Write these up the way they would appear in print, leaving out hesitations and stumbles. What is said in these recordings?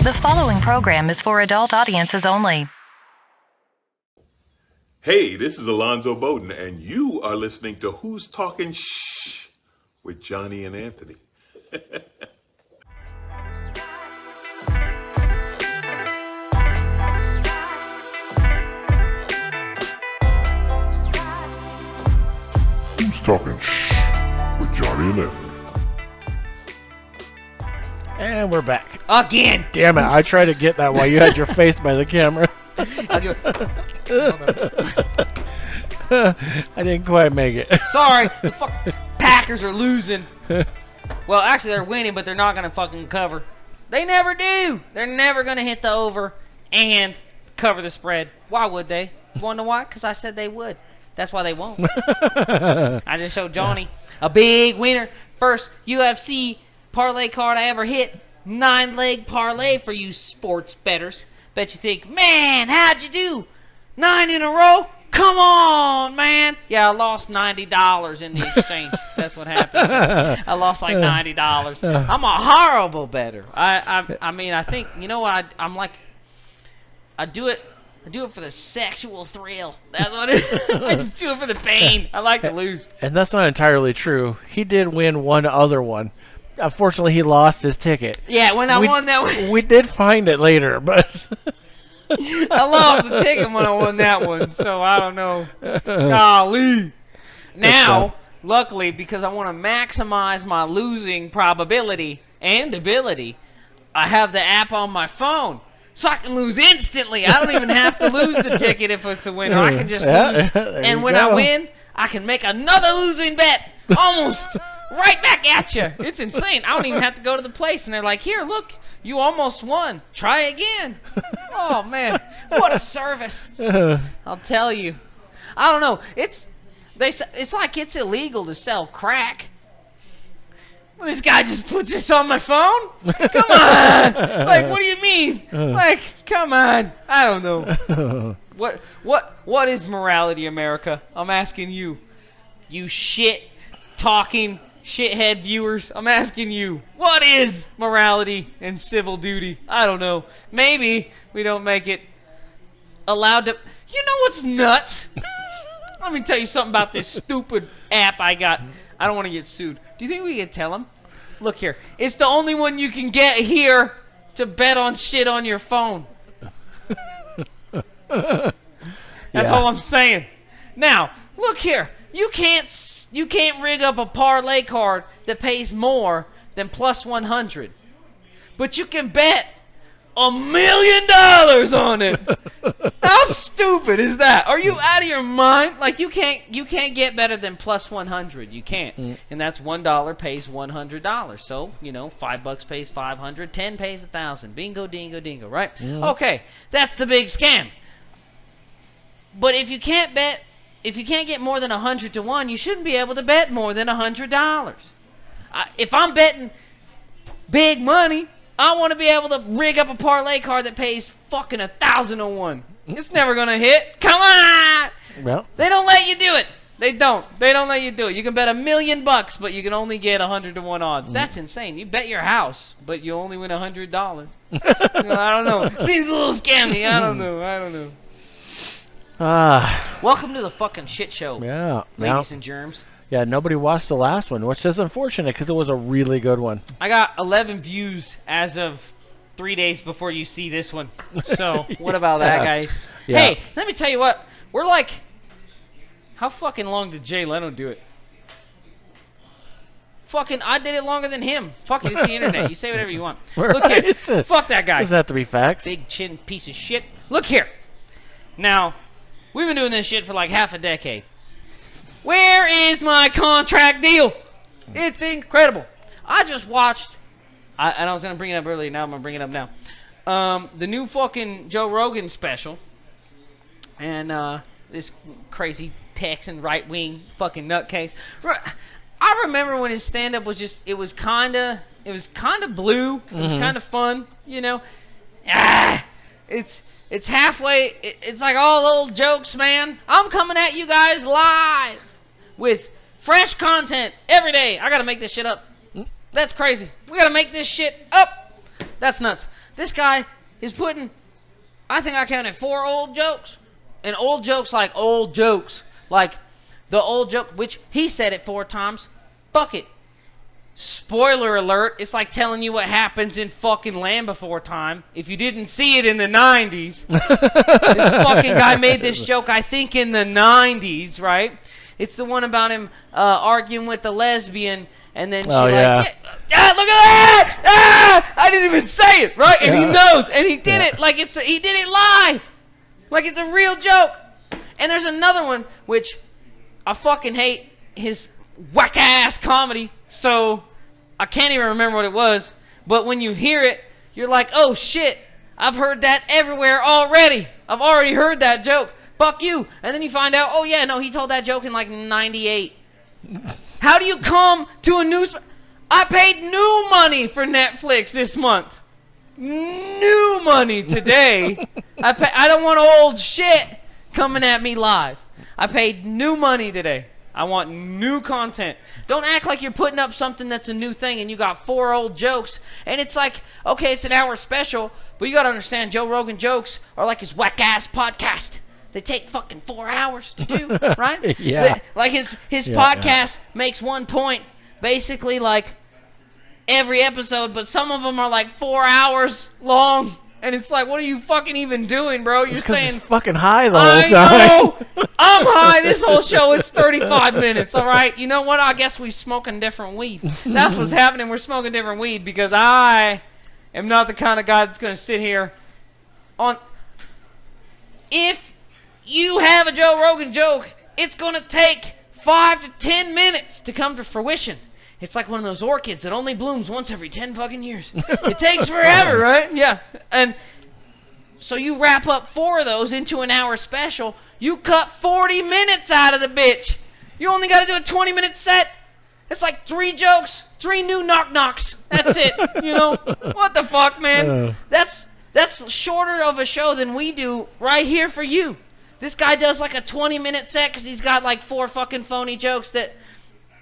The following program is for adult audiences only. Hey, this is Alonzo Bowden, and you are listening to Who's Talking Shh with Johnny and Anthony. Who's Talking Shh with Johnny and Anthony. And we're back. Again! Damn it, I tried to get that while you had your face by the camera. I didn't quite make it. Sorry, the Packers are losing. Well, actually, they're winning, but they're not going to fucking cover. They never do. They're never going to hit the over and cover the spread. Why would they? Want to know why? Because I said they would. That's why they won't. I just showed Johnny a big winner. First UFC parlay card I ever hit. 9-leg parlay for you sports bettors. Bet you think, man, how'd you do? 9 in a row? Come on, man. Yeah, I lost $90 in the exchange. That's what happened. I lost like $90. I'm a horrible bettor. I mean, I think, you know what? I'm like, I do it for the sexual thrill. That's what it is. I just do it for the pain. I like to lose. And that's not entirely true. He did win one other one. Unfortunately, he lost his ticket. Yeah, when I won that one. We did find it later, but... I lost the ticket when I won that one, so I don't know. Golly. Now, luckily, because I want to maximize my losing probability and ability, I have the app on my phone. So I can lose instantly. I don't even have to lose the ticket if it's a winner. I can just lose. And when I win, I can make another losing bet. Almost right back at you. It's insane. I don't even have to go to the place. And they're like, here, look, you almost won. Try again. Oh, man. What a service. I'll tell you. I don't know. It's like it's illegal to sell crack. Well, this guy just puts this on my phone? Come on! Like, what do you mean? Like, come on. I don't know. What is morality, America? I'm asking you. You shit-talking, shithead viewers. I'm asking you. What is morality and civil duty? I don't know. Maybe we don't make it allowed to... You know what's nuts? Let me tell you something about this stupid app I got. I don't want to get sued. Do you think we can tell them? Look here. It's the only one you can get here to bet on shit on your phone. That's all I'm saying. Now, look here. You can't rig up a parlay card that pays more than plus 100. But you can bet $1 million on it. How stupid is that? Are you out of your mind? Like you can't get better than plus 100. You can't. And that's $1 pays $100. So, you know, $5 pays 500, 10 pays 1,000. Bingo dingo dingo, right? Okay. That's the big scam. But if you can't get more than 100 to 1, you shouldn't be able to bet more than $100. If I'm betting big money, I want to be able to rig up a parlay card that pays fucking 1,000 to 1. It's never going to hit. Come on! Well, They don't let you do it. They don't let you do it. You can bet $1 million, but you can only get 100 to 1 odds. That's insane. You bet your house, but you only win $100. I don't know. Seems a little scammy. I don't know. Welcome to the fucking shit show. Yeah. Ladies and germs. Yeah, nobody watched the last one, which is unfortunate because it was a really good one. I got 11 views as of 3 days before you see this one. So, what about that, guys? Yeah. Hey, let me tell you what. We're like, how fucking long did Jay Leno do it? Fucking, I did it longer than him. Fuck it, it's the internet. You say whatever you want. Look here. Fuck that guy. Doesn't have to be facts. Big chin piece of shit. Look here. Now, we've been doing this shit for like half a decade. Where is my contract deal? It's incredible. I just watched, and I was going to bring it up earlier, now I'm going to bring it up now. The new fucking Joe Rogan special. And this crazy Texan right-wing fucking nutcase. I remember when his stand-up was just, it was kind of blue. It was kind of fun, you know. It's halfway, it's like all old jokes, man. I'm coming at you guys live with fresh content every day. I got to make this shit up. That's crazy. We got to make this shit up. That's nuts. This guy is putting, I think I counted 4 old jokes. And old jokes like old jokes. Like the old joke, which he said it 4 times. Fuck it. Spoiler alert, it's like telling you what happens in fucking Land Before Time. If you didn't see it in the 90s. This fucking guy made this joke, I think, in the 90s, right? It's the one about him arguing with the lesbian, and then she look at that! Ah! I didn't even say it, right? And he knows, and he did it like he did it live. Like it's a real joke. And there's another one, which I fucking hate his whack-ass comedy, so I can't even remember what it was. But when you hear it, you're like, oh shit, I've heard that everywhere already. I've already heard that joke. Fuck you. And then you find out, oh yeah, no, he told that joke in like 98. How do you come to a news... I paid new money for Netflix this month. New money today. I don't want old shit coming at me live. I paid new money today. I want new content. Don't act like you're putting up something that's a new thing and you got 4 old jokes. And it's like, okay, it's an hour special, but you got to understand Joe Rogan jokes are like his whack-ass podcast. They take fucking 4 hours to do, right? Yeah. Like his podcast makes one point basically like every episode, but some of them are like 4 hours long. And it's like, what are you fucking even doing, bro? You're saying... It's fucking high the whole I time. know! I'm high this whole show. It's 35 minutes, all right? You know what? I guess we smoking different weed. That's what's happening. We're smoking different weed because I am not the kind of guy that's going to sit here on... If you have a Joe Rogan joke, it's going to take 5 to 10 minutes to come to fruition. It's like one of those orchids that only blooms once every 10 fucking years. It takes forever, right? Yeah. And so you wrap up 4 of those into an hour special. You cut 40 minutes out of the bitch. You only got to do a 20-minute set. It's like 3 jokes, 3 new knock-knocks. That's it. You know? What the fuck, man? That's shorter of a show than we do right here for you. This guy does like a 20-minute set because he's got like 4 fucking phony jokes that...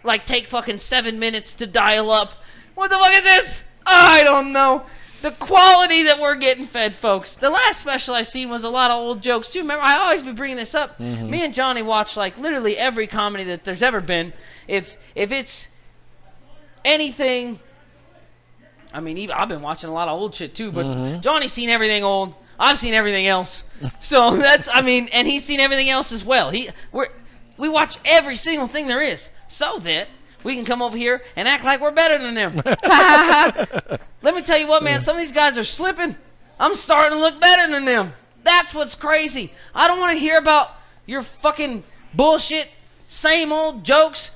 like, take fucking 7 minutes to dial up. What the fuck is this? I don't know. The quality that we're getting fed, folks. The last special I seen was a lot of old jokes, too. Remember, I always be bringing this up. Mm-hmm. Me and Johnny watch, like, literally every comedy that there's ever been. If it's anything... I mean, I've been watching a lot of old shit, too, but Johnny's seen everything old. I've seen everything else. So that's, I mean, and he's seen everything else as well. We watch every single thing there is. So that we can come over here and act like we're better than them. Let me tell you what, man. Some of these guys are slipping. I'm starting to look better than them. That's what's crazy. I don't want to hear about your fucking bullshit, same old jokes.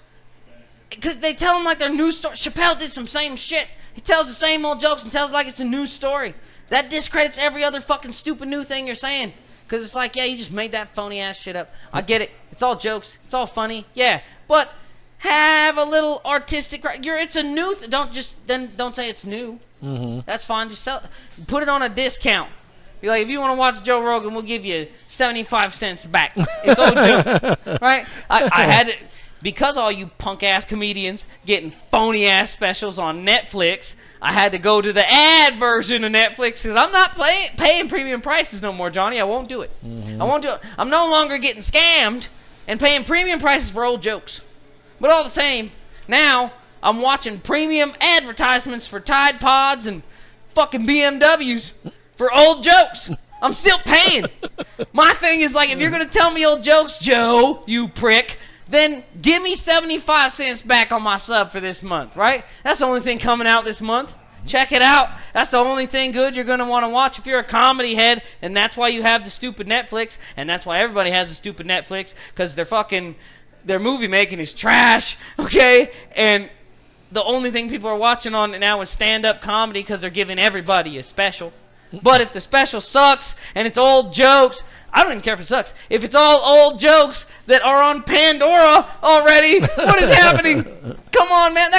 Because they tell them like they're new stories. Chappelle did some same shit. He tells the same old jokes and tells it like it's a new story. That discredits every other fucking stupid new thing you're saying. Because it's like, yeah, you just made that phony ass shit up. I get it. It's all jokes. It's all funny. Yeah. But... have a little artistic. It's a new. Don't say it's new. Mm-hmm. That's fine. Just put it on a discount. Be like, if you want to watch Joe Rogan, we'll give you 75 cents back. It's old jokes, right? I had it because all you punk ass comedians getting phony ass specials on Netflix. I had to go to the ad version of Netflix because I'm not paying premium prices no more, Johnny. I won't do it. Mm-hmm. I won't do it. I'm no longer getting scammed and paying premium prices for old jokes. But all the same, now I'm watching premium advertisements for Tide Pods and fucking BMWs for old jokes. I'm still paying. My thing is like, if you're going to tell me old jokes, Joe, you prick, then give me 75 cents back on my sub for this month, right? That's the only thing coming out this month. Check it out. That's the only thing good you're going to want to watch if you're a comedy head, and that's why you have the stupid Netflix, and that's why everybody has the stupid Netflix, because their movie making is trash, okay? And the only thing people are watching on it now is stand-up comedy because they're giving everybody a special. But if the special sucks and it's old jokes, I don't even care if it sucks. If it's all old jokes that are on Pandora already, what is happening? Come on, man.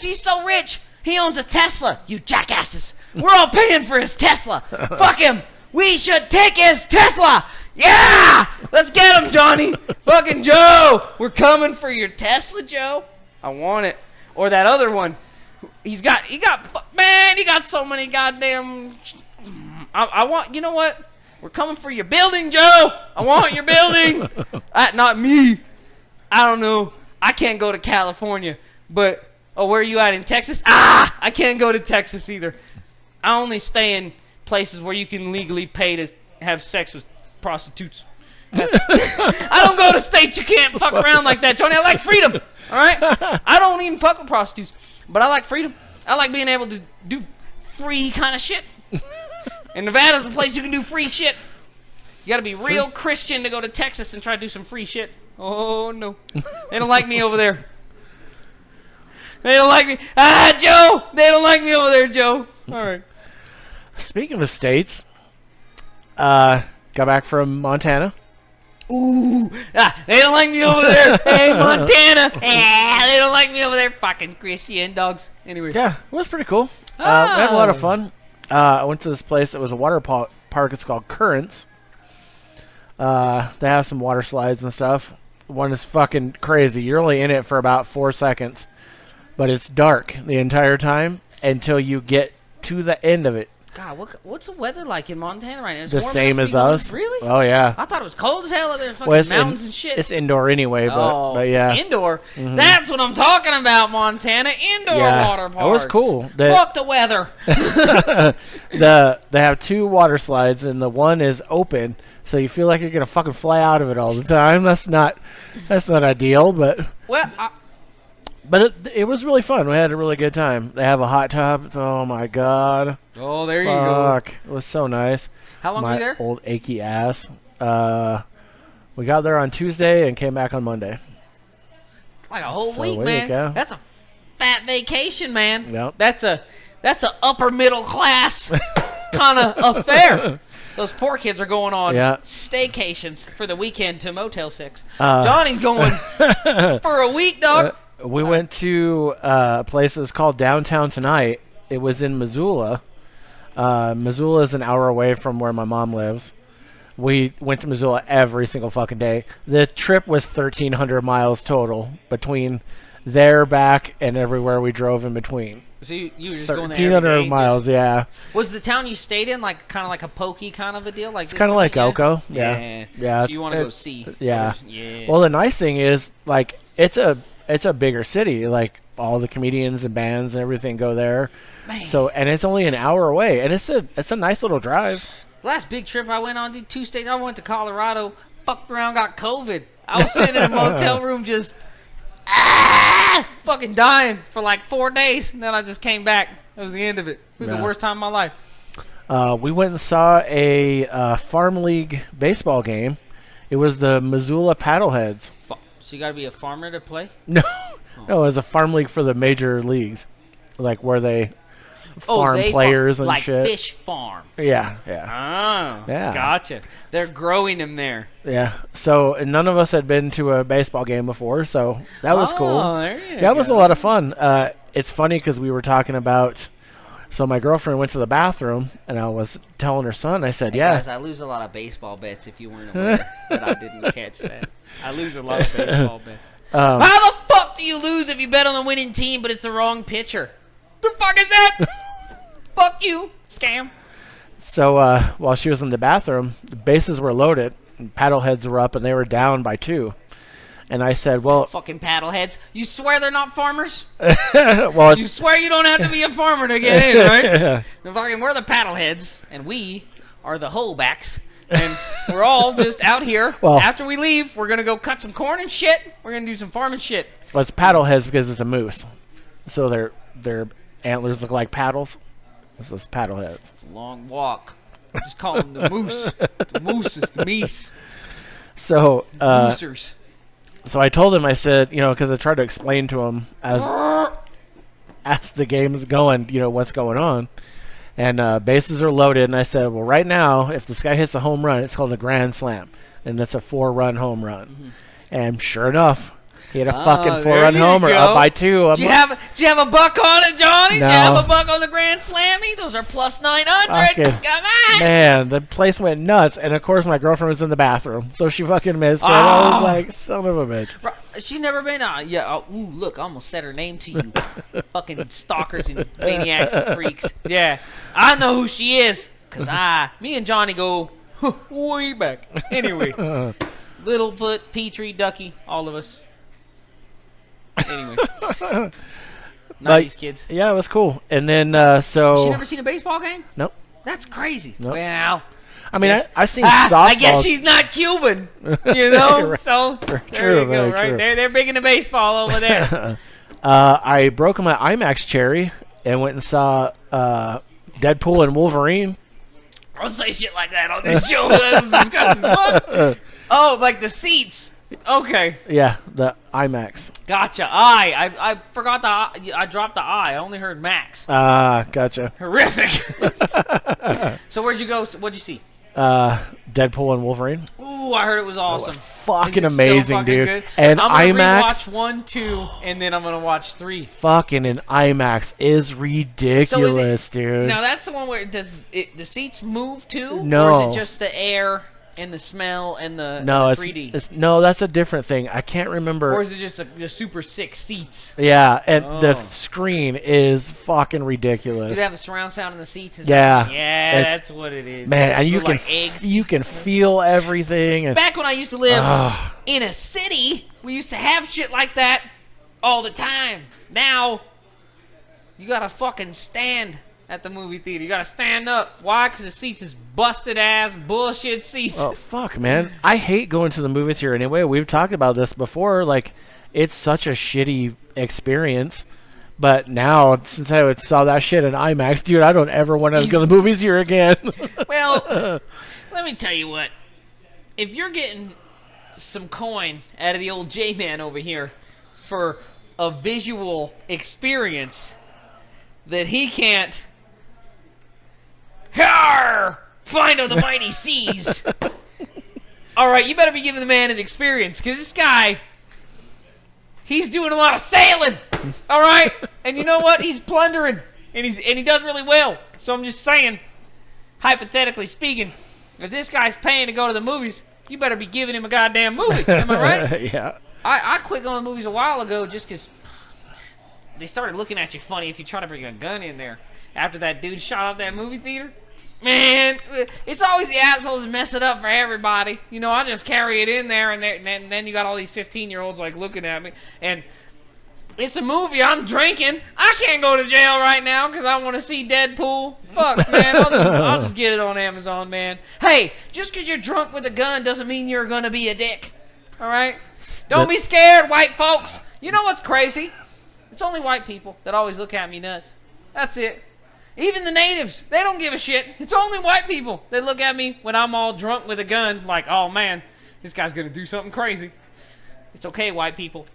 He's so rich. He owns a Tesla, you jackasses. We're all paying for his Tesla. Fuck him. We should take his Tesla. Yeah! Let's get him, Johnny. Fucking Joe. We're coming for your Tesla, Joe. I want it. Or that other one. he got so many goddamn. I want, you know what? We're coming for your building, Joe. I want your building. Not me. I don't know. I can't go to California, but where are you at in Texas? I can't go to Texas either. I only stay in places where you can legally pay to have sex with prostitutes. I don't go to states you can't fuck around like that, Johnny. I like freedom. All right. I don't even fuck with prostitutes, but I like freedom. I like being able to do free kind of shit. And Nevada's the place you can do free shit. You got to be real Christian to go to Texas and try to do some free shit. Oh no, they don't like me over there. They don't like me. Joe, they don't like me over there, Joe. All right. Speaking of states, got back from Montana. Ooh, they don't like me over there. Hey, Montana. They don't like me over there. Fucking Christian dogs. Anyway. Yeah, it was pretty cool. We had a lot of fun. I went to this place that was a water park. It's called Currents. They have some water slides and stuff. One is fucking crazy. You're only in it for about 4 seconds, but it's dark the entire time until you get to the end of it. God, what's the weather like in Montana right now? It's the warm same enough as to be warm? us. Really? Oh yeah. I thought it was cold as hell. There's fucking mountains and shit. It's indoor anyway, but yeah. Indoor? Mm-hmm. That's what I'm talking about, Montana. Indoor water parks. It was cool. Fuck the weather. They have 2 water slides, and the one is open, so you feel like you're gonna fucking fly out of it all the time. That's not ideal, but it was really fun. We had a really good time. They have a hot tub. Oh my god. Oh, there you go. It was so nice. How long were you there? Old achy ass. We got there on Tuesday and came back on Monday. Like a whole week, man. That's a fat vacation, man. Yep. That's a upper middle class kind of affair. Those poor kids are going on staycations for the weekend to Motel 6. Johnny's going for a week, dog. We went to a place that was called Downtown Tonight. It was in Missoula. Missoula is an hour away from where my mom lives. We went to Missoula every single fucking day. The trip was 1,300 miles total between there, back, and everywhere we drove in between. So you were just going there every day? 1,300 miles, yeah. Was the town you stayed in kind of like a pokey kind of a deal? Like it's kind of like Elko, yeah. So you want to go see? Yeah. Well, the nice thing is, like, it's a bigger city. Like, all the comedians and bands and everything go there. Man. So, and it's only an hour away, and it's a nice little drive. Last big trip I went on, dude, 2 states. I went to Colorado, fucked around, got COVID. I was sitting in a motel room just fucking dying for like 4 days, and then I just came back. That was the end of it. It was the worst time of my life. We went and saw a Farm League baseball game. It was the Missoula Paddleheads. So you got to be a farmer to play? No, it was a farm league for the major leagues, like where they farm players and like shit. Like fish farm. Yeah. Oh, yeah. Gotcha. They're growing them there. Yeah. So none of us had been to a baseball game before, so that was cool. There you go. That was a lot of fun. It's funny because we were talking about. So my girlfriend went to the bathroom, and I was telling her son. I said, hey guys, I lose a lot of baseball bets if you weren't aware, but I didn't catch that. I lose a lot of baseball bets. How the fuck do you lose if you bet on the winning team, but it's the wrong pitcher? The fuck is that? Fuck you, scam. So while she was in the bathroom, the bases were loaded, and paddleheads were up, and they were down by 2. And I said, well... Fucking paddleheads. You swear they're not farmers? Well, you swear you don't have to be a farmer to get in, right? We're the paddleheads, and we are the hoebacks. And we're all just out here. Well, after we leave, we're going to go cut some corn and shit. We're going to do some farming shit. Well, it's paddleheads because it's a moose. So their antlers look like paddles. So it's paddleheads. It's a long walk. Just call them the moose. The moose is the meese. So... Moosers. So I told him, I said, because I tried to explain to him as the game is going, what's going on. And bases are loaded, and I said, well, right now, if this guy hits a home run, it's called a grand slam, and that's a 4-run home run. Mm-hmm. And sure enough, he had a fucking 4-run homer up by 2. Do you have a buck on it, Johnny? No. Do you have a buck on the grand slammy? Those are plus 900. Come on. Man, the place went nuts. And, of course, my girlfriend was in the bathroom, so she fucking missed it. I was like, son of a bitch. She's never been on. Yeah. Oh, ooh, look, I almost said her name to you. Fucking stalkers and maniacs and freaks. Yeah. I know who she is. Because me and Johnny go way back. Anyway. Littlefoot, Petrie, Ducky, all of us. Anyway. Nice kids. Yeah, it was cool. And then, She never seen a baseball game? Nope. That's crazy. Nope. Well. I mean, I seen softball. I guess she's not Cuban, you know. Right. So there you go, right? True. They're big into baseball over there. I broke my IMAX cherry and went and saw Deadpool and Wolverine. Don't say shit like that on this show. That was disgusting. What? Oh, like the seats. Okay. Yeah, the IMAX. Gotcha. I forgot I dropped the I. I only heard Max. Gotcha. Horrific. So where'd you go? What'd you see? Deadpool and Wolverine. Ooh, I heard it was awesome. It was fucking Is it amazing, so fucking dude. good? And I'm gonna IMAX. rewatch 1, 2, and then I'm gonna watch 3. Fucking in IMAX is ridiculous, dude. Now that's the one where the seats move too? No. Or is it just the air and the smell and the 3D? No, that's a different thing. I can't remember. Or is it just the super sick seats? Yeah, and the screen is fucking ridiculous. Do they have a surround sound in the seats? Yeah. Yeah, that's what it is. Man, and you can feel everything. And back when I used to live in a city, we used to have shit like that all the time. Now, you gotta fucking stand at the movie theater. You gotta stand up. Why? Because the seats is busted ass bullshit seats. Oh, fuck, man. I hate going to the movies here anyway. We've talked about this before. Like, it's such a shitty experience. But now, since I saw that shit in IMAX, dude, I don't ever want to go to the movies here again. Well, let me tell you what. If you're getting some coin out of the old J-Man over here for a visual experience that he can't find on the mighty seas. All right, you better be giving the man an experience, because this guy, he's doing a lot of sailing. All right, and you know what? He's plundering, and he does really well. So I'm just saying, hypothetically speaking, if this guy's paying to go to the movies, you better be giving him a goddamn movie. Am I right? Yeah. I quit going to movies a while ago just because they started looking at you funny if you try to bring a gun in there. After that dude shot up that movie theater, man, it's always the assholes that mess it up for everybody. You know, I just carry it in there, and then you got all these 15-year-olds like looking at me, and it's a movie. I'm drinking. I can't go to jail right now because I want to see Deadpool. Fuck, man. I'll just get it on Amazon, man. Hey, just because you're drunk with a gun doesn't mean you're going to be a dick. All right? Don't be scared, white folks. You know what's crazy? It's only white people that always look at me nuts. That's it. Even the natives, they don't give a shit. It's only white people that look at me when I'm all drunk with a gun like, oh, man, this guy's going to do something crazy. It's okay, white people.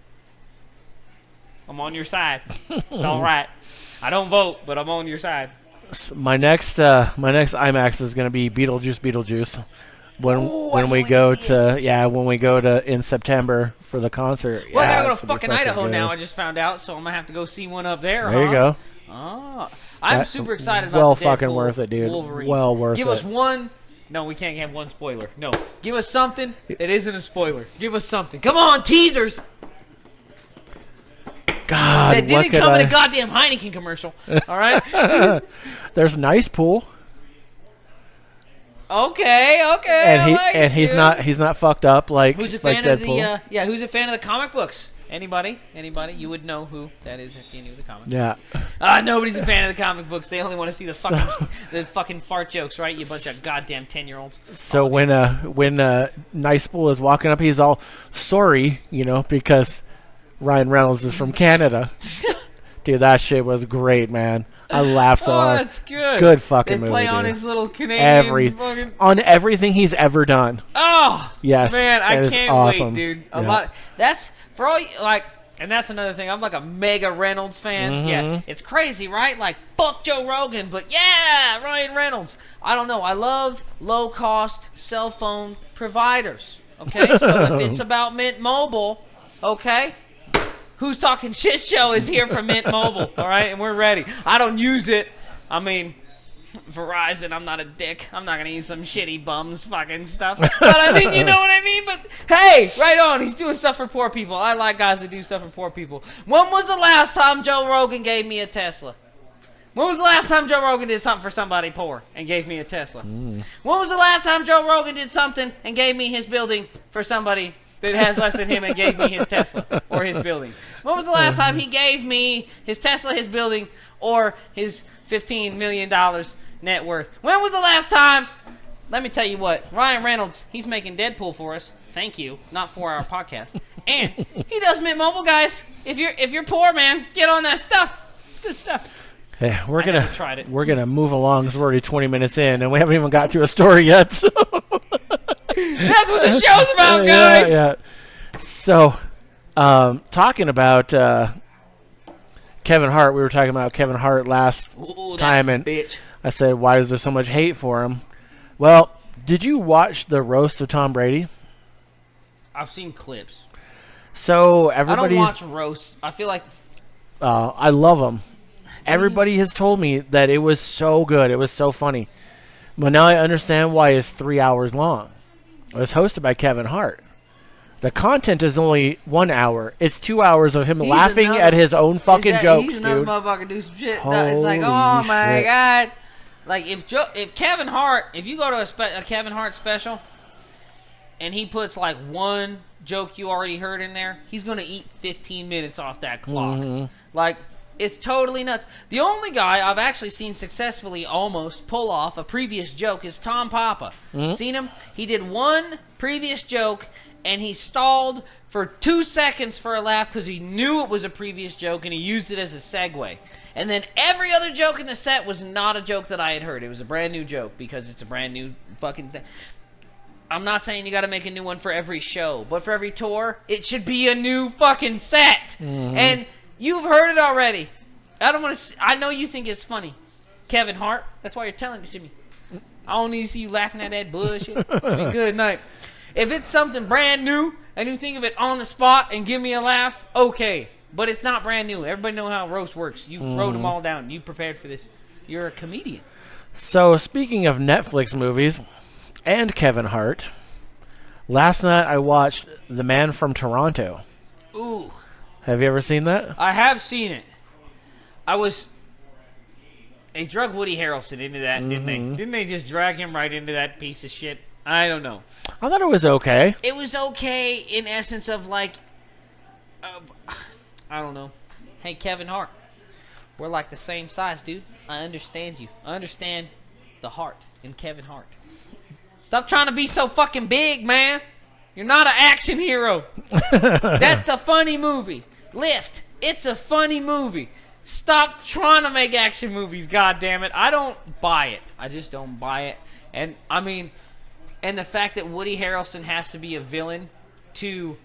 I'm on your side. It's all right. I don't vote, but I'm on your side. My next IMAX is going to be Beetlejuice. When we go to in September for the concert. Well, yeah, I gotta go to fucking Idaho now. I just found out, so I'm gonna have to go see one up there. There you go. Oh, I'm super excited about well the fucking Deadpool worth it, dude. Wolverine. Well worth it. Give us one. No, we can't have one spoiler. No, give us something that isn't a spoiler. Give us something. Come on, teasers. God, that didn't come in a goddamn Heineken commercial. All right. There's a nice pool. Okay. And he's not fucked up like who's a fan like of Deadpool. the who's a fan of the comic books? Anybody? You would know who that is if you knew the comics. Yeah. Nobody's a fan of the comic books. They only want to see the fucking fart jokes, right? You bunch of goddamn 10-year-olds. So when Nice Pool is walking up, he's all sorry, because Ryan Reynolds is from Canada. Dude, that shit was great, man. I laughed so hard. That's good. Good fucking movie. They play dude. on his little Canadian on everything he's ever done. Oh yes, man, I can't awesome. wait, dude. Yeah. That's for all and that's another thing. I'm like a mega Reynolds fan. Mm-hmm. Yeah, it's crazy, right? Like fuck Joe Rogan, but yeah, Ryan Reynolds. I don't know. I love low cost cell phone providers. Okay, so if it's about Mint Mobile, okay. Who's Talking Shit Show is here from Mint Mobile, all right? And we're ready. I don't use it. I mean, Verizon, I'm not a dick. I'm not gonna use some shitty bums fucking stuff. But I mean, you know what I mean? But hey, right on. He's doing stuff for poor people. I like guys that do stuff for poor people. When was the last time Joe Rogan gave me a Tesla? When was the last time Joe Rogan did something for somebody poor and gave me a Tesla? When was the last time Joe Rogan did something and gave me his building for somebody that has less than him and gave me his Tesla or his building? When was the last time he gave me his Tesla, his building, or his $15 million net worth? When was the last time? Let me tell you what, Ryan Reynolds, he's making Deadpool for us. Thank you. Not 4-hour podcast. And he does Mint Mobile, guys. If you're poor, man, get on that stuff. It's good stuff. Hey, we're tried it. gonna move along because we're already 20 minutes in and we haven't even got to a story yet. So. That's what the show's about, guys. Yeah. So, talking about Kevin Hart, we were talking about Kevin Hart last time, and bitch. I said, "Why is there so much hate for him?" Well, did you watch the roast of Tom Brady? I've seen clips. So I don't everybody's. watch roasts. I feel like I love them. Everybody has told me that it was so good. It was so funny. But now I understand why it's 3 hours long. It was hosted by Kevin Hart. The content is only 1 hour. It's 2 hours of him laughing at his own fucking jokes, he's another dude. motherfucker do some shit. Holy It's like, oh my shit. god. Like if Kevin Hart, if you go to a Kevin Hart special, and he puts like one joke you already heard in there, he's gonna eat 15 minutes off that clock. Mm-hmm. Like, it's totally nuts. The only guy I've actually seen successfully almost pull off a previous joke is Tom Papa. Seen him? He did one previous joke, and he stalled for 2 seconds for a laugh because he knew it was a previous joke, and he used it as a segue. And then every other joke in the set was not a joke that I had heard. It was a brand new joke because it's a brand new fucking thing. I'm not saying you got to make a new one for every show, but for every tour, it should be a new fucking set. And you've heard it already. I don't want to. I know you think it's funny, Kevin Hart. That's why you're telling it to me. I don't need to see you laughing at that bullshit. Be good night. If it's something brand new and you think of it on the spot and give me a laugh, okay. But it's not brand new. Everybody know how roast works. You wrote them all down. You prepared for this. You're a comedian. So, speaking of Netflix movies and Kevin Hart, last night I watched The Man from Toronto. Ooh. Have you ever seen that? I have seen it. They drug Woody Harrelson into that, didn't they? Didn't they just drag him right into that piece of shit? I don't know. I thought it was okay. It was okay in essence of like, I don't know. Hey, Kevin Hart, we're like the same size, dude. I understand you. I understand the heart in Kevin Hart. Stop trying to be so fucking big, man. You're not an action hero. That's a funny movie. Lift. It's a funny movie. Stop trying to make action movies, goddammit. I don't buy it. I just don't buy it. And, I mean, and the fact that Woody Harrelson has to be a villain to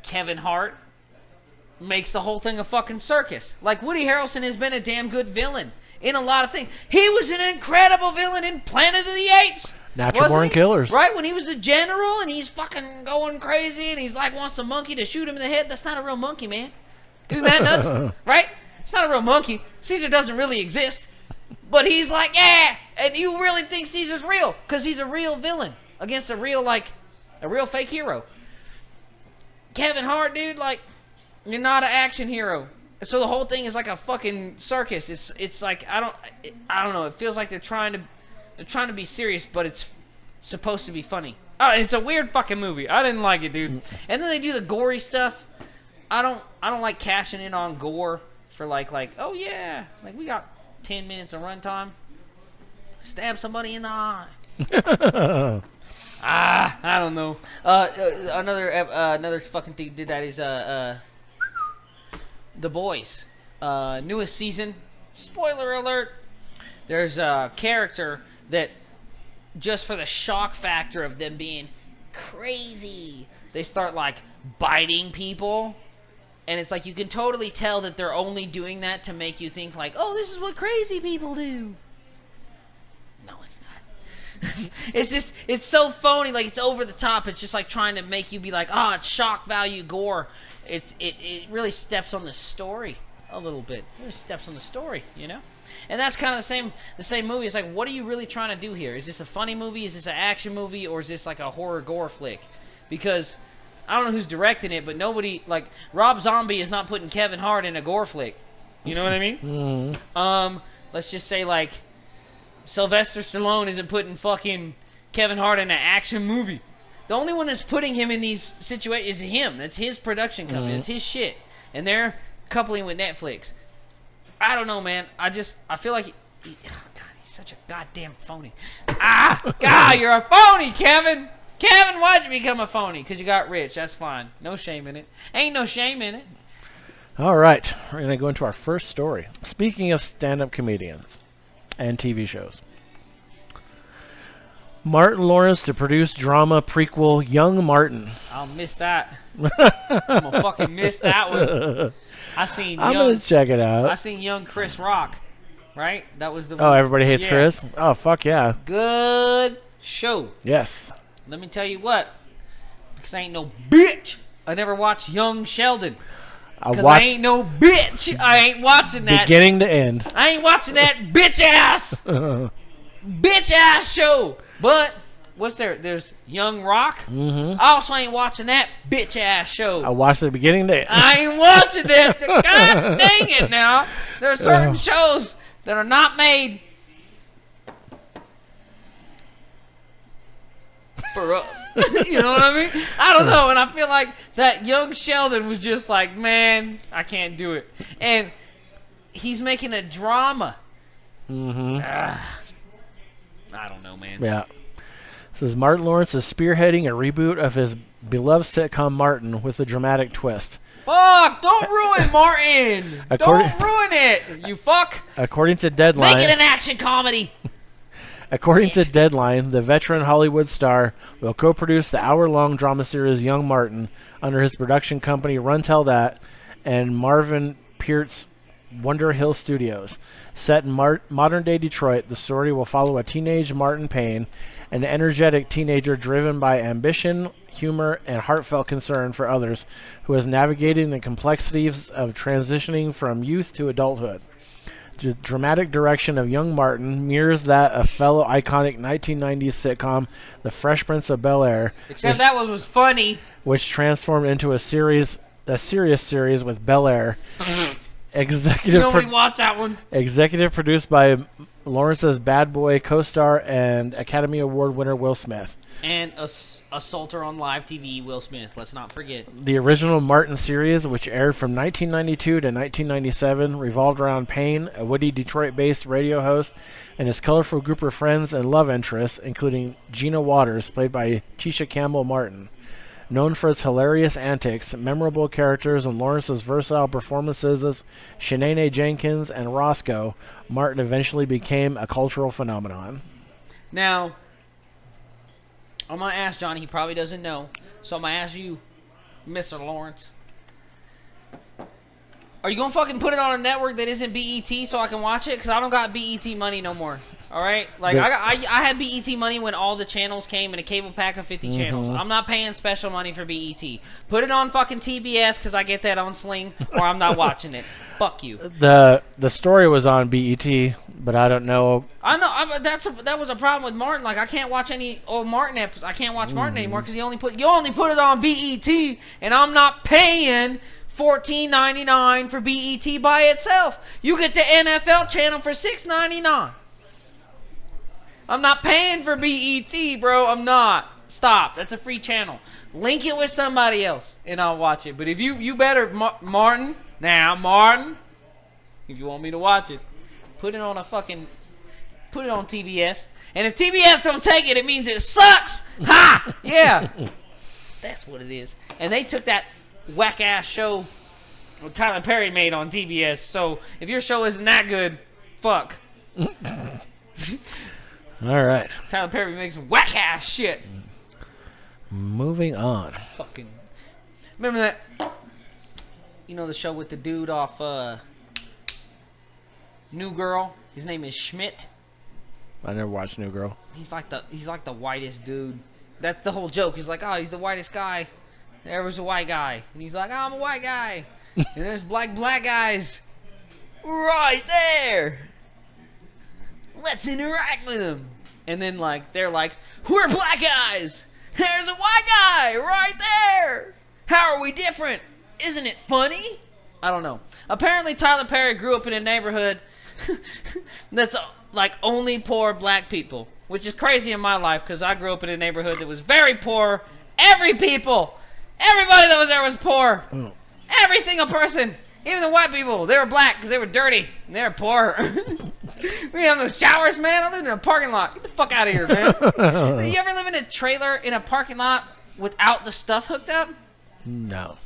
Kevin Hart makes the whole thing a fucking circus. Like, Woody Harrelson has been a damn good villain in a lot of things. He was an incredible villain in Planet of the Apes. Natural Born Killers. Right, when he was a general and he's fucking going crazy and he's like wants a monkey to shoot him in the head. That's not a real monkey, man. Isn't that nuts? Right? It's not a real monkey. Caesar doesn't really exist. But he's like, yeah, and you really think Caesar's real because he's a real villain against a real fake hero. Kevin Hart, dude, like, you're not an action hero. So the whole thing is like a fucking circus. It's like I don't know. It feels like they're trying to be serious, but it's supposed to be funny. Oh, it's a weird fucking movie. I didn't like it, dude. And then they do the gory stuff. I don't like cashing in on gore for like oh yeah, like we got 10 minutes of runtime. Stab somebody in the eye. I don't know. Another fucking thing did that is The Boys, newest season. Spoiler alert. There's a character that, just for the shock factor of them being crazy, they start like biting people. And it's like you can totally tell that they're only doing that to make you think like, oh, this is what crazy people do. No, it's not. It's so phony. Like, it's over the top. It's just like trying to make you be like, it's shock value gore. It really steps on the story. a little bit. There's steps on the story, you know? And that's kind of the same movie. It's like, what are you really trying to do here? Is this a funny movie? Is this an action movie? Or is this like a horror gore flick? Because I don't know who's directing it, but nobody, like, Rob Zombie is not putting Kevin Hart in a gore flick. You know what I mean? Let's just say, like, Sylvester Stallone isn't putting fucking Kevin Hart in an action movie. The only one that's putting him in these situations is him. That's his production company. It's his shit. And they're coupling with Netflix. I don't know, man. I feel like... God, he's such a goddamn phony. God, you're a phony, Kevin! Kevin, why'd you become a phony? Because you got rich. That's fine. No shame in it. Ain't no shame in it. All right. We're going to go into our first story. Speaking of stand-up comedians and TV shows. Martin Lawrence to produce drama prequel Young Martin. I'll miss that. I'm going to fucking miss that one. I'm going to check it out. I seen young Chris Rock, right? That was the one. Oh, Everybody Hates Chris? Oh, fuck yeah. Good show. Yes. Let me tell you what. Because I ain't no bitch. I never watched Young Sheldon. Because I ain't no bitch. I ain't watching that. Beginning to end. I ain't watching that bitch ass. Bitch ass show. But what's there? There's Young Rock. I also ain't watching that bitch ass show. I watched the beginning to end. I ain't watching that. God dang it now. There are certain shows that are not made for us. You know what I mean? I don't know. And I feel like that Young Sheldon was just like, man, I can't do it. And he's making a drama. I don't know, man. Yeah. It says Martin Lawrence is spearheading a reboot of his beloved sitcom Martin with a dramatic twist. Fuck! Don't ruin Martin! Don't ruin it! You fuck! According to Deadline... Make it an action comedy! According to Deadline, the veteran Hollywood star will co-produce the hour-long drama series Young Martin under his production company Run Tell That and Marvin Peart's Wonder Hill Studios. Set in modern-day Detroit, the story will follow a teenage Martin Payne, an energetic teenager driven by ambition, humor, and heartfelt concern for others, who is navigating the complexities of transitioning from youth to adulthood. The dramatic direction of Young Martin mirrors that of fellow iconic 1990s sitcom The Fresh Prince of Bel-Air, except that one was funny, which transformed into a serious series with Bel-Air. Nobody watched that one. Executive produced by Lawrence's Bad Boy co-star and Academy Award winner Will Smith. And assaulter on live TV, Will Smith. Let's not forget. The original Martin series, which aired from 1992 to 1997, revolved around Payne, a witty Detroit-based radio host, and his colorful group of friends and love interests, including Gina Waters, played by Tisha Campbell Martin. Known for its hilarious antics, memorable characters, and Lawrence's versatile performances as Shanae Jenkins and Roscoe, Martin eventually became a cultural phenomenon. Now, I'm going to ask Johnny. He probably doesn't know. So I'm going to ask you, Mr. Lawrence. Are you going to fucking put it on a network that isn't BET so I can watch it? Because I don't got BET money no more. All right? Like, I had BET money when all the channels came in a cable pack of 50 channels. I'm not paying special money for BET. Put it on fucking TBS because I get that on Sling, or I'm not watching it. Fuck you. The story was on BET, but I don't know. I know that was a problem with Martin. Like, I can't watch any old Martin episodes. I can't watch Martin anymore because you only put it on BET, and I'm not paying $14.99 for BET by itself. You get the NFL channel for $6.99. I'm not paying for BET, bro. I'm not. Stop. That's a free channel. Link it with somebody else, and I'll watch it. But if you better, Martin, if you want me to watch it, put it on TBS. And if TBS don't take it, it means it sucks. Ha! Yeah. That's what it is. And they took that whack-ass show Tyler Perry made on TBS. So if your show isn't that good, fuck. All right. Tyler Perry makes some whack-ass shit. Moving on. Fucking. Remember that? You know the show with the dude off New Girl? His name is Schmidt. I never watched New Girl. He's like the whitest dude. That's the whole joke. He's like, oh, he's the whitest guy. There was a white guy. And he's like, oh, I'm a white guy. And there's black guys. right there. Let's interact with them. And then, like, they're like, we're black guys. There's a white guy right there. How are we different? Isn't it funny? I don't know. Apparently, Tyler Perry grew up in a neighborhood that's, like, only poor black people. Which is crazy in my life, because I grew up in a neighborhood that was very poor. Everybody that was there was poor. Oh. Every single person. Even the white people, they were black because they were dirty and they were poor. We have no showers, man. I lived in a parking lot. Get the fuck out of here, man. You ever live in a trailer in a parking lot without the stuff hooked up? No.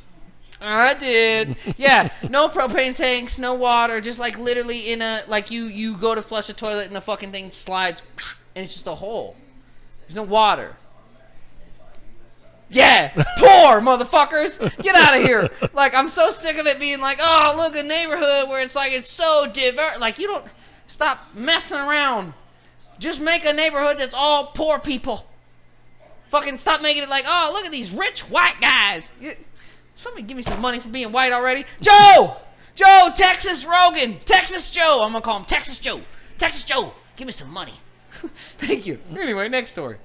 I did. Yeah, no propane tanks, no water, just like literally in a, like you go to flush a toilet and the fucking thing slides and it's just a hole. There's no water. Yeah, poor motherfuckers. Get out of here. Like, I'm so sick of it being like, oh, look, a neighborhood where it's like, it's so diverse. Like, you don't, stop messing around. Just make a neighborhood that's all poor people. Fucking stop making it like, oh, look at these rich white guys. Somebody give me some money for being white already. Joe, Texas Rogan, Texas Joe. I'm going to call him Texas Joe. Texas Joe, give me some money. Thank you. Anyway, next story.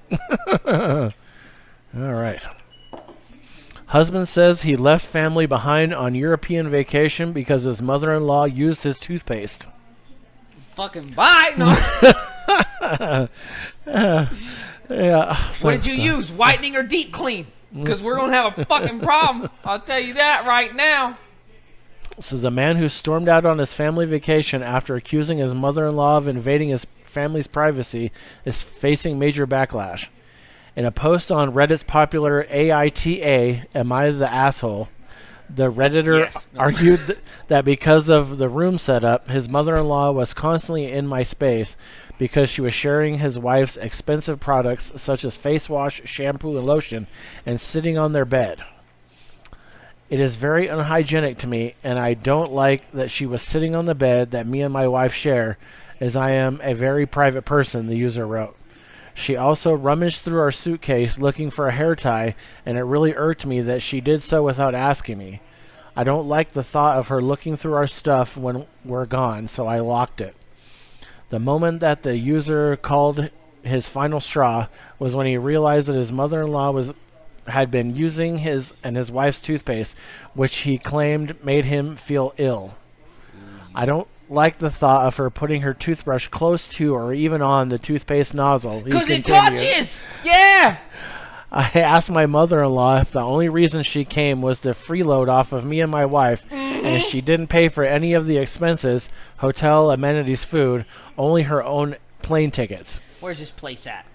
All right. Husband says he left family behind on European vacation because his mother-in-law used his toothpaste. Fucking bye. No. Yeah. What did you use? Whitening or deep clean? Because we're going to have a fucking problem. I'll tell you that right now. This is a man who stormed out on his family vacation after accusing his mother-in-law of invading his family's privacy is facing major backlash. In a post on Reddit's popular AITA, Am I the Asshole?, the Redditor argued that because of the room setup, his mother-in-law was constantly in my space because she was sharing his wife's expensive products such as face wash, shampoo, and lotion, and sitting on their bed. It is very unhygienic to me, and I don't like that she was sitting on the bed that me and my wife share, as I am a very private person, the user wrote. She also rummaged through our suitcase looking for a hair tie, and it really irked me that she did so without asking me. I don't like the thought of her looking through our stuff when we're gone, so I locked it. The moment that the user called his final straw was when he realized that his mother-in-law had been using his and his wife's toothpaste, which he claimed made him feel ill. I don't like the thought of her putting her toothbrush close to or even on the toothpaste nozzle. Because it touches! Yeah! I asked my mother-in-law if the only reason she came was to freeload off of me and my wife, and she didn't pay for any of the expenses, hotel, amenities, food, only her own plane tickets. Where's this place at?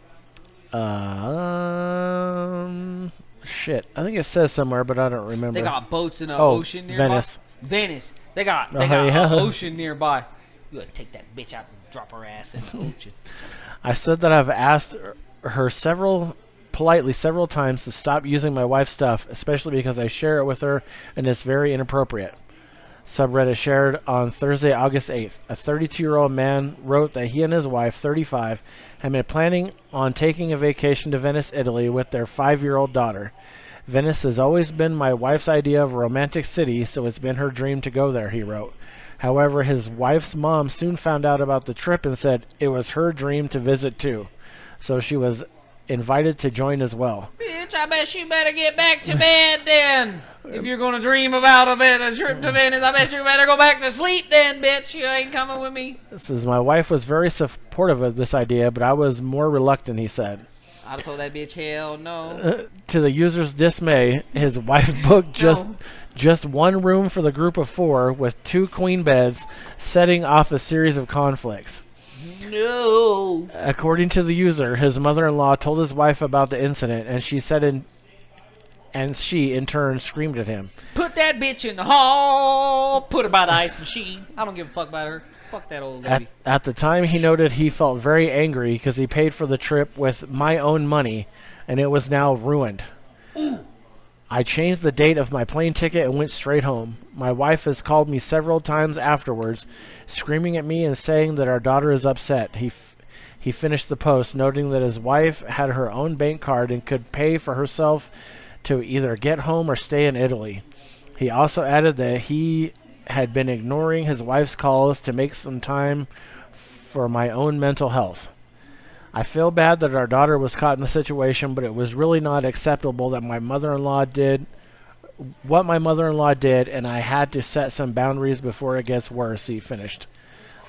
Shit. I think it says somewhere, but I don't remember. They got boats in the ocean nearby. Venice. They got an ocean nearby. You gotta take that bitch out and drop her ass in the ocean. I said that I've asked her politely several times to stop using my wife's stuff, especially because I share it with her and it's very inappropriate. Subreddit shared on Thursday, August 8th. A 32-year-old man wrote that he and his wife, 35, had been planning on taking a vacation to Venice, Italy with their 5-year-old daughter. Venice has always been my wife's idea of a romantic city, so it's been her dream to go there, he wrote. However, his wife's mom soon found out about the trip and said it was her dream to visit too. So she was invited to join as well. Bitch, I bet you better get back to bed then. If you're going to dream about a trip to Venice, I bet you better go back to sleep then, bitch. You ain't coming with me. This is, my wife was very supportive of this idea, but I was more reluctant, he said. I'd have told that bitch, hell no. To the user's dismay, his wife booked just one room for the group of 4 with 2 queen beds, setting off a series of conflicts. No. According to the user, his mother-in-law told his wife about the incident, and she in turn screamed at him. Put that bitch in the hall. Put her by the ice machine. I don't give a fuck about her. Fuck that old lady. At the time, he noted he felt very angry because he paid for the trip with my own money, and it was now ruined. Ooh. I changed the date of my plane ticket and went straight home. My wife has called me several times afterwards, screaming at me and saying that our daughter is upset. He finished the post, noting that his wife had her own bank card and could pay for herself to either get home or stay in Italy. He also added that he had been ignoring his wife's calls to make some time for my own mental health. I feel bad that our daughter was caught in the situation, but it was really not acceptable that my mother-in-law did what my mother-in-law did, and I had to set some boundaries before it gets worse, he finished.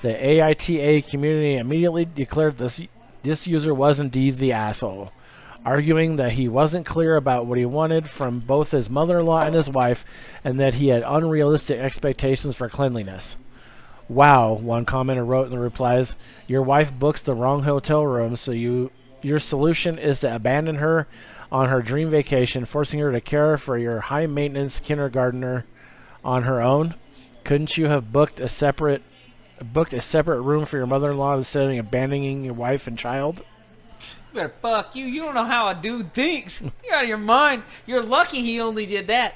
The AITA community immediately declared this user was indeed the asshole, arguing that he wasn't clear about what he wanted from both his mother-in-law and his wife, and that he had unrealistic expectations for cleanliness. Wow, one commenter wrote in the replies, your wife books the wrong hotel room, so your solution is to abandon her on her dream vacation, forcing her to care for your high-maintenance kindergartner on her own. Couldn't you have booked a separate room for your mother-in-law instead of abandoning your wife and child? You better fuck you. You don't know how a dude thinks. You're out of your mind. You're lucky he only did that.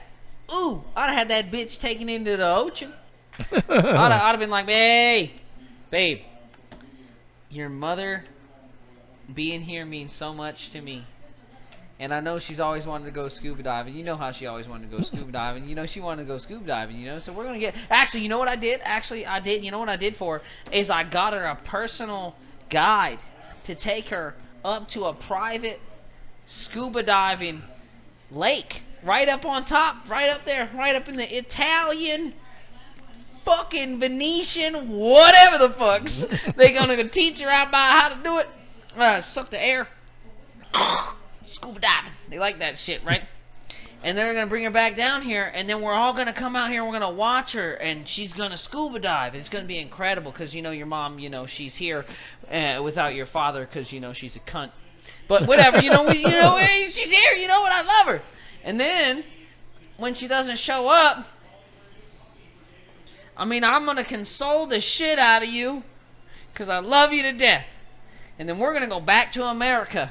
Ooh, I'd have had that bitch taken into the ocean. I'd have been like, hey, babe, your mother being here means so much to me. And I know she's always wanted to go scuba diving. You know how she always wanted to go scuba diving. You know she wanted to go scuba diving, you know. So we're going to get... Actually, you know what I did? You know what I did for her? Is I got her a personal guide to take her up to a private scuba diving lake. Right up on top. Right up there. Right up in the Italian... fucking Venetian, whatever the fucks. They gonna teach her about how to do it. Suck the air. Scuba diving. They like that shit, right? And they're gonna bring her back down here, and then we're all gonna come out here and we're gonna watch her, and she's gonna scuba dive. It's gonna be incredible, because you know your mom, you know, she's here without your father, because you know she's a cunt. But whatever, you know, she's here, you know what, I love her. And then when she doesn't show up, I mean, I'm going to console the shit out of you because I love you to death. And then we're going to go back to America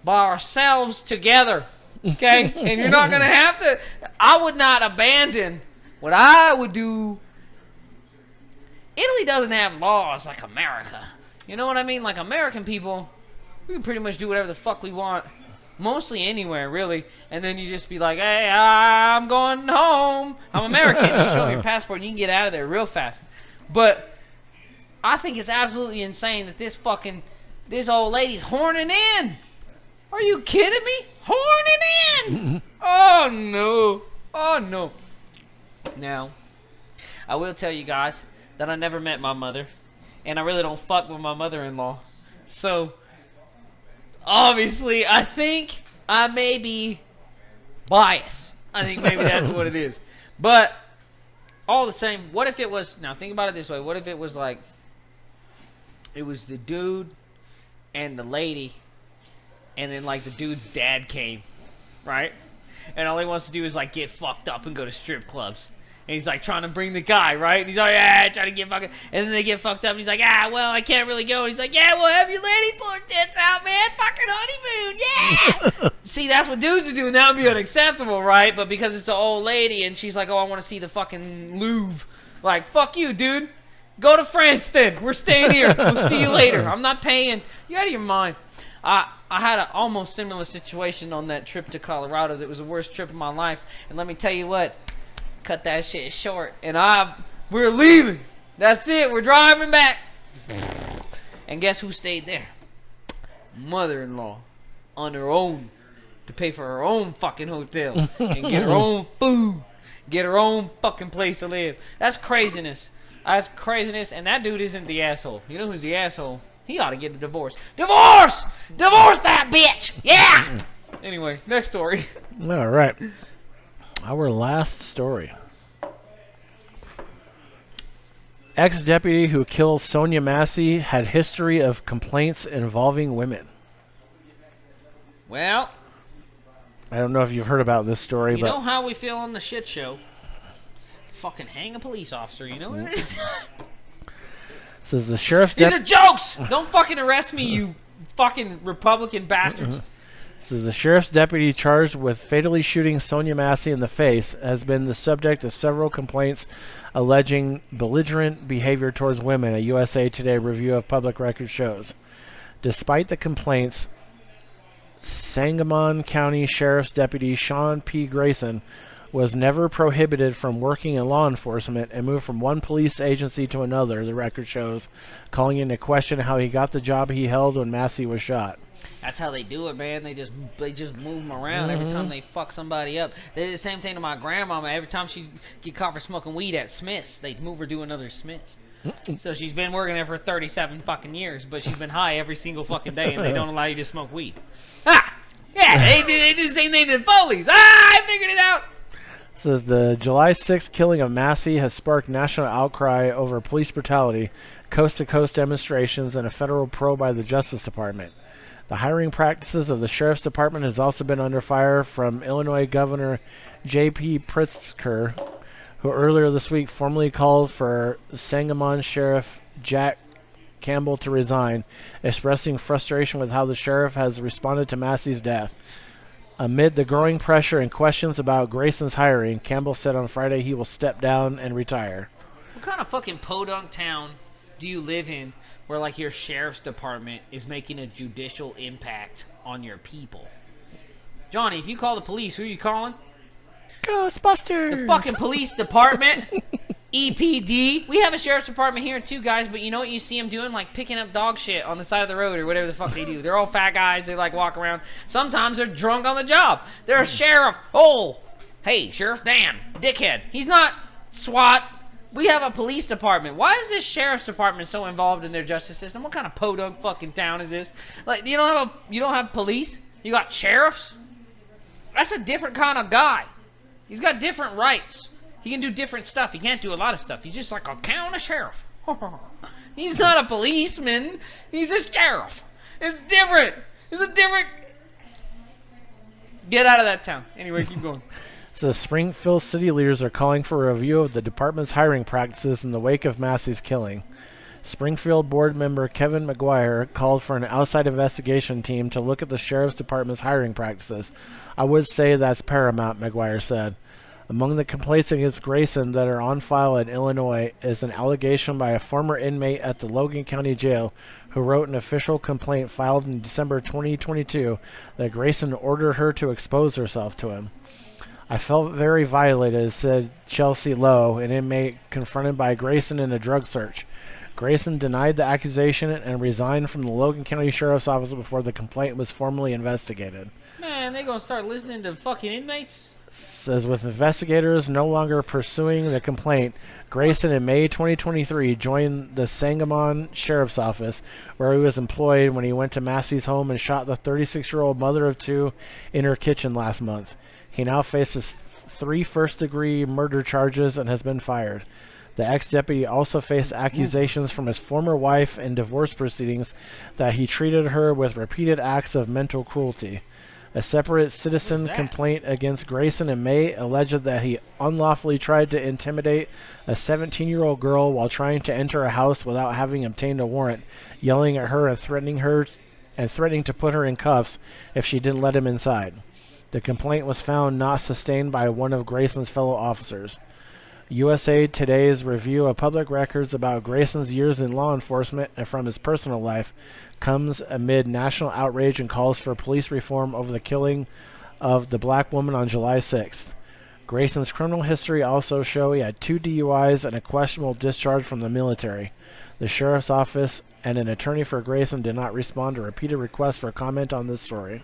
by ourselves together. Okay? And you're not going to have to... I would not abandon what I would do. Italy doesn't have laws like America. You know what I mean? Like American people, we can pretty much do whatever the fuck we want. Mostly anywhere, really. And then you just be like, hey, I'm going home. I'm American. You show me your passport and you can get out of there real fast. But I think it's absolutely insane that this old lady's horning in. Are you kidding me? Horning in. Oh, no. Oh, no. Now, I will tell you guys that I never met my mother. And I really don't fuck with my mother-in-law. So... obviously, I think I may be biased. I think maybe that's what it is. But, all the same, what if it was... now, think about it this way. What if it was like... it was the dude and the lady, and then, like, the dude's dad came, right? And all he wants to do is, like, get fucked up and go to strip clubs. And he's like trying to bring the guy, right? And he's like, trying to get fucking... and then they get fucked up and he's like, well, I can't really go. And he's like, well, have your lady pull her tits out, man. Fucking honeymoon, yeah! See, that's what dudes are doing. That would be unacceptable, right? But because it's the old lady and she's like, I want to see the fucking Louvre. Like, fuck you, dude. Go to France then. We're staying here. We'll see you later. I'm not paying. You're out of your mind. I had an almost similar situation on that trip to Colorado that was the worst trip of my life. And let me tell you what. Cut that shit short, and we're leaving. That's it. We're driving back. And guess who stayed there? Mother-in-law, on her own, to pay for her own fucking hotel and get her own food, get her own fucking place to live. That's craziness. That's craziness. And that dude isn't the asshole. You know who's the asshole? He ought to get a divorce. Divorce! Divorce that bitch! Yeah. Anyway, next story. All right. Our last story. Ex-deputy who killed Sonya Massey had history of complaints involving women. Well, I don't know if you've heard about this story, you but... know how we feel on the shit show. Fucking hang a police officer, you know what it is? Says the sheriff's These are jokes! Don't fucking arrest me, you fucking Republican bastards. So the sheriff's deputy charged with fatally shooting Sonya Massey in the face has been the subject of several complaints alleging belligerent behavior towards women, a USA Today review of public records shows. Despite the complaints, Sangamon County Sheriff's Deputy Sean P. Grayson was never prohibited from working in law enforcement and moved from one police agency to another, the record shows, calling into question how he got the job he held when Massey was shot. That's how they do it, man. They just move them around every time they fuck somebody up. They did the same thing to my grandmama. Every time she get caught for smoking weed at Smith's, they'd move her to another Smith's. So she's been working there for 37 fucking years, but she's been high every single fucking day, and they don't allow you to smoke weed. Ah! Yeah, they do the same thing to the police. Ah, I figured it out. Says the July 6th killing of Massey has sparked national outcry over police brutality, coast-to-coast demonstrations, and a federal probe by the Justice Department. The hiring practices of the Sheriff's Department has also been under fire from Illinois Governor J.P. Pritzker, who earlier this week formally called for Sangamon Sheriff Jack Campbell to resign, expressing frustration with how the sheriff has responded to Massey's death. Amid the growing pressure and questions about Grayson's hiring, Campbell said on Friday he will step down and retire. What kind of fucking podunk town do you live in where, like, your sheriff's department is making a judicial impact on your people? Johnny, if you call the police, who are you calling? Ghostbusters! The fucking police department. EPD. We have a sheriff's department here too, guys, but you know what you see them doing? Like picking up dog shit on the side of the road or whatever the fuck they do. They're all fat guys. They like walk around. Sometimes they're drunk on the job. They're a sheriff. Oh, hey, Sheriff Dan, dickhead. He's not SWAT. We have a police department. Why is this sheriff's department so involved in their justice system? What kind of podunk fucking town is this? Like, you don't have police? You got sheriffs? That's a different kind of guy. He's got different rights. He can do different stuff. He can't do a lot of stuff. He's just like a county sheriff. He's not a policeman. He's a sheriff. It's different. It's a different... Get out of that town. Anyway, keep going. So Springfield city leaders are calling for a review of the department's hiring practices in the wake of Massey's killing. Springfield board member Kevin McGuire called for an outside investigation team to look at the sheriff's department's hiring practices. I would say that's paramount, McGuire said. Among the complaints against Grayson that are on file in Illinois is an allegation by a former inmate at the Logan County Jail who wrote an official complaint filed in December 2022 that Grayson ordered her to expose herself to him. I felt very violated, said Chelsea Lowe, an inmate confronted by Grayson in a drug search. Grayson denied the accusation and resigned from the Logan County Sheriff's Office before the complaint was formally investigated. Man, they gonna start listening to fucking inmates? Says with investigators no longer pursuing the complaint, Grayson in May 2023 joined the Sangamon Sheriff's Office, where he was employed when he went to Massey's home and shot the 36-year-old mother of two in her kitchen last month. He now faces 3 first-degree murder charges and has been fired. The ex-deputy also faced accusations from his former wife in divorce proceedings that he treated her with repeated acts of mental cruelty. A separate citizen complaint against Grayson in May alleged that he unlawfully tried to intimidate a 17-year-old girl while trying to enter a house without having obtained a warrant, yelling at her and threatening to put her in cuffs if she didn't let him inside. The complaint was found not sustained by one of Grayson's fellow officers. USA Today's review of public records about Grayson's years in law enforcement and from his personal life comes amid national outrage and calls for police reform over the killing of the black woman on July 6th. Grayson's criminal history also show he had 2 DUIs and a questionable discharge from the military. The sheriff's office and an attorney for Grayson did not respond to repeated requests for comment on this story.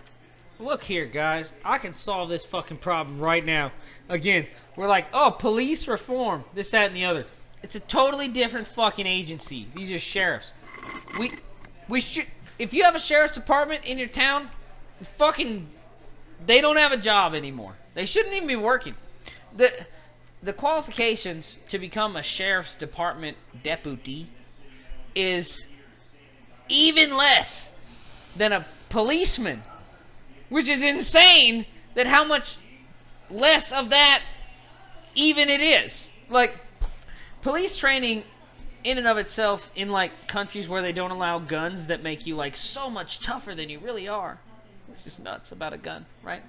Look here, guys. I can solve this fucking problem right now. Again, we're like, oh, police reform, this, that, and the other. It's a totally different fucking agency. These are sheriffs. We should... If you have a sheriff's department in your town, they don't have a job anymore. They shouldn't even be working. The qualifications to become a sheriff's department deputy is even less than a policeman. Which is insane that how much less of that even it is. Like, police training in and of itself in, like, countries where they don't allow guns that make you, like, so much tougher than you really are. Which is nuts about a gun, right?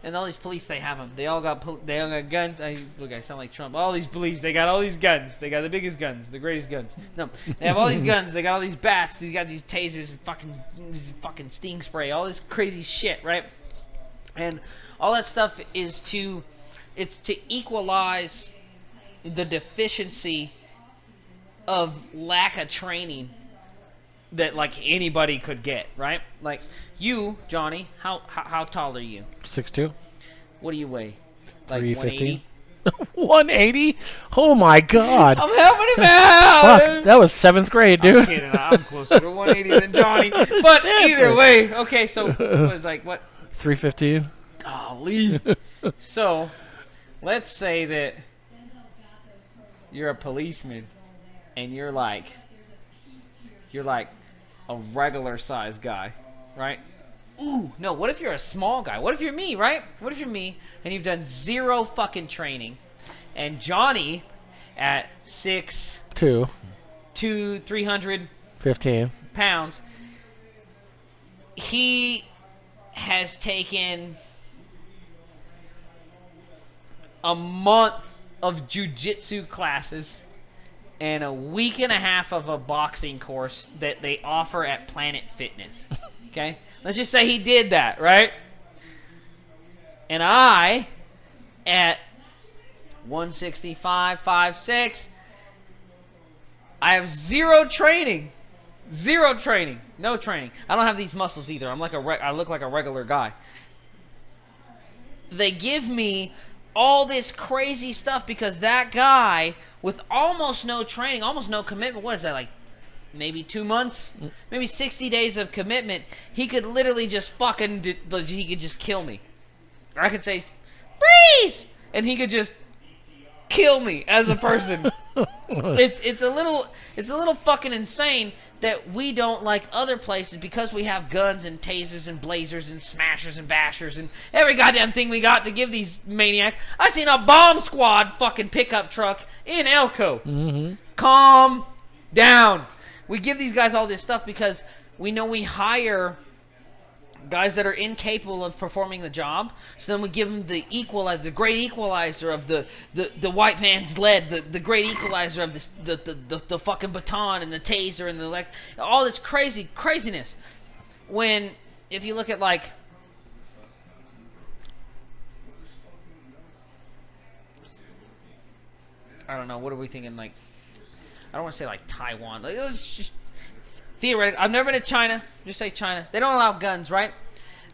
And all these police, they have them. They all got guns. Look, I sound like Trump. All these police, they got all these guns. They got the biggest guns, the greatest guns. No, they have all these guns. They got all these bats. They got these tasers and fucking sting spray. All this crazy shit, right? And all that stuff is to It's to equalize the deficiency of lack of training that like anybody could get, right? Like you, Johnny, how tall are you? 6'2". What do you weigh? Like 315. 180? Oh my God! I'm helping him out. Fuck, that was 7th grade, dude. I'm kidding. I'm closer to 180 than Johnny. But either way, okay. So it was like what? 315. Golly. So, let's say that you're a policeman, and you're like a regular sized guy, right? Ooh, no, what if you're a small guy? What if you're me, right? What if you're me and you've done 0 fucking training, and Johnny at 6'2", 315 pounds, he has taken a month of jujitsu classes and a week and a half of a boxing course that they offer at Planet Fitness. Okay? Let's just say he did that, right? And I, at 165, 5'6", I have 0 training. 0 training. No training. I don't have these muscles either. I look like a regular guy. They give me all this crazy stuff because that guy with almost no training, almost no commitment, what is that, like maybe 2 months, maybe 60 days of commitment, he could literally just he could just kill me. Or I could say, freeze! And he could just kill me as a person. It's a little fucking insane that we don't, like other places, because we have guns and tasers and blazers and smashers and bashers and every goddamn thing we got to give these maniacs. I seen a bomb squad fucking pickup truck in Elko. Mm-hmm. Calm down. We give these guys all this stuff because we know we hire guys that are incapable of performing the job. So then we give them the great equalizer of the white man's lead, the great equalizer of the fucking baton and the taser and the all this craziness. When if you look at like I don't know, what are we thinking, like I don't want to say like Taiwan. Like, let's just theoretically, I've never been to China. Just say China. They don't allow guns, right?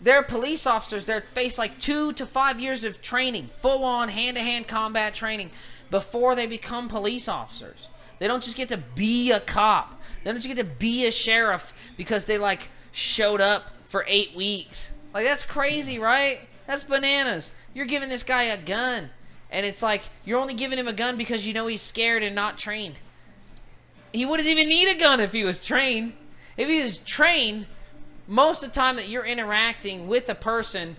Their police officers, they face like 2 to 5 years of training, full-on hand-to-hand combat training before they become police officers. They don't just get to be a cop. They don't just get to be a sheriff because they like showed up for 8 weeks. Like, that's crazy, right? That's bananas. You're giving this guy a gun, and it's like you're only giving him a gun because you know he's scared and not trained. He wouldn't even need a gun if he was trained. If he was trained, most of the time that you're interacting with a person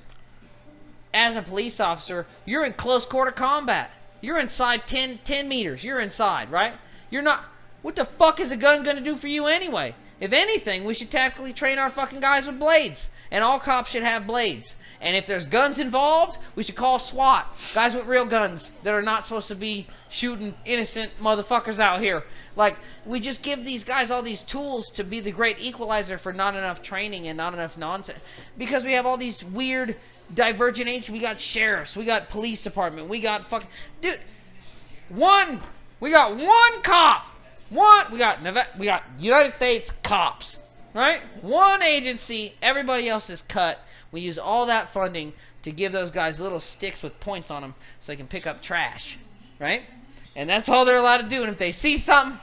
as a police officer, you're in close quarter combat. You're inside 10 meters. You're inside, right? You're not... What the fuck is a gun going to do for you anyway? If anything, we should tactically train our fucking guys with blades. And all cops should have blades. And if there's guns involved, we should call SWAT. Guys with real guns that are not supposed to be shooting innocent motherfuckers out here. Like, we just give these guys all these tools to be the great equalizer for not enough training and not enough nonsense. Because we have all these weird divergent agencies. We got sheriffs. We got police department. We got fucking... Dude, we got one cop. We got United States cops. Right? One agency. Everybody else is cut. We use all that funding to give those guys little sticks with points on them so they can pick up trash. Right? And that's all they're allowed to do. And if they see something,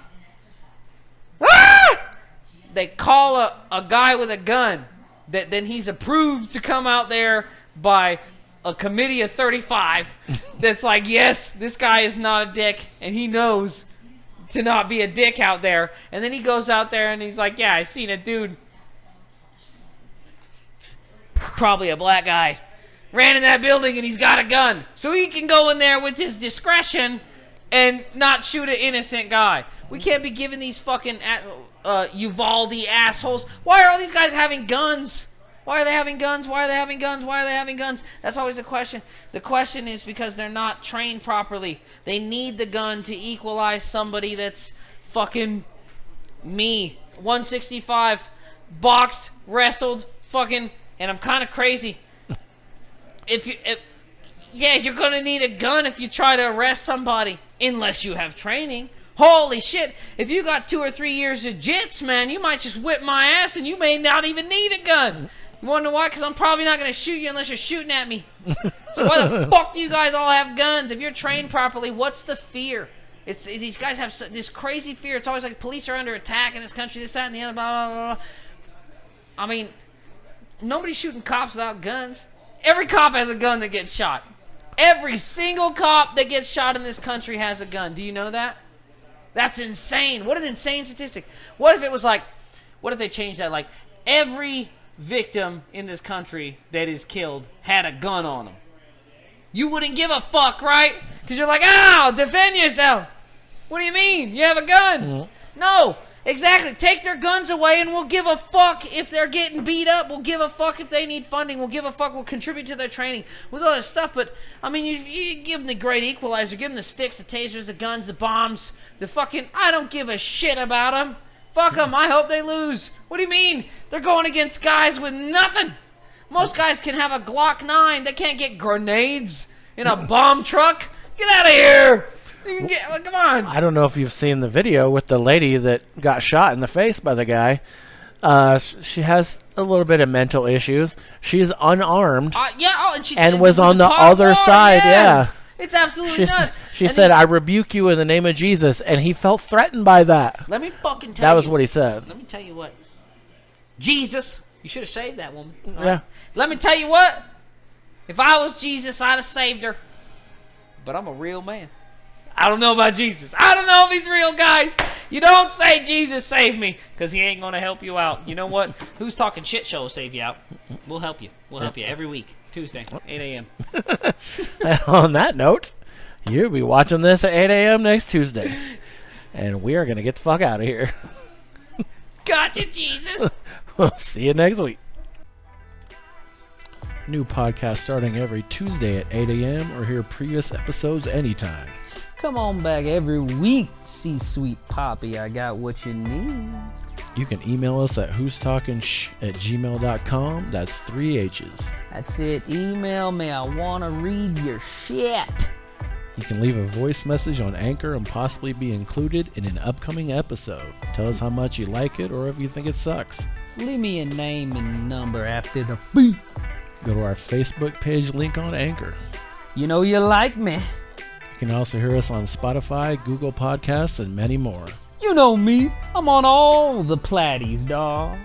they call a guy with a gun that then he's approved to come out there by a committee of 35 that's like, yes, this guy is not a dick, and he knows to not be a dick out there. And then he goes out there and he's like, yeah, I seen a dude, probably a black guy, ran in that building and he's got a gun. So he can go in there with his discretion and not shoot an innocent guy. We can't be giving these fucking Uvalde assholes. Why are all these guys having guns? Why are they having guns? Why are they having guns? Why are they having guns? That's always the question. The question is because they're not trained properly. They need the gun to equalize somebody that's fucking me. 165, boxed, wrestled, fucking, and I'm kind of crazy. If Yeah, you're gonna need a gun if you try to arrest somebody, unless you have training. Holy shit, if you got 2 or 3 years of jits, man, you might just whip my ass and you may not even need a gun. You wanna know why? Because I'm probably not gonna shoot you unless you're shooting at me. So why the fuck do you guys all have guns? If you're trained properly, what's the fear? These guys have this crazy fear. It's always like police are under attack in this country, this, that, and the other, blah, blah, blah. I mean, nobody's shooting cops without guns. Every cop has a gun that gets shot. Every single cop that gets shot in this country has a gun. Do you know that? That's insane. What an insane statistic. What if it was like, what if they changed that? Like, every victim in this country that is killed had a gun on them. You wouldn't give a fuck, right? Because you're like, defend yourself. What do you mean? You have a gun. Mm-hmm. No, exactly. Take their guns away and we'll give a fuck if they're getting beat up. We'll give a fuck if they need funding. We'll give a fuck. We'll contribute to their training with all this stuff. But, I mean, you give them the great equalizer. Give them the sticks, the tasers, the guns, the bombs, the fucking... I don't give a shit about them. Fuck them. I hope they lose. What do you mean? They're going against guys with nothing. Most guys can have a Glock 9. They can't get grenades in a bomb truck. Get out of here. You can get, come on. I don't know if you've seen the video with the lady that got shot in the face by the guy. She has a little bit of mental issues. She's unarmed. And was on the other side. Yeah. It's absolutely nuts. She said, I rebuke you in the name of Jesus. And he felt threatened by that. Let me fucking tell you. That was what he said. Let me tell you what. Jesus. You should have saved that woman. Yeah. Right? Let me tell you what. If I was Jesus, I'd have saved her. But I'm a real man. I don't know about Jesus. I don't know if he's real, guys. You don't say, Jesus, save me, because he ain't going to help you out. You know what? Who's Talking Shit Show will save you out. We'll help you. We'll help you every week. Tuesday, 8 a.m. And on that note, you'll be watching this at 8 a.m. next Tuesday. And we are going to get the fuck out of here. Gotcha, Jesus. We'll see you next week. New podcast starting every Tuesday at 8 a.m. or hear previous episodes anytime. Come on back every week, C-Sweet Poppy. I got what you need. You can email us at who'stalkingshh@gmail.com. That's 3 H's. That's it. Email me. I want to read your shit. You can leave a voice message on Anchor and possibly be included in an upcoming episode. Tell us how much you like it or if you think it sucks. Leave me a name and number after the beep. Go to our Facebook page link on Anchor. You know you like me. You can also hear us on Spotify, Google Podcasts, and many more. You know me. I'm on all the platties, dawg.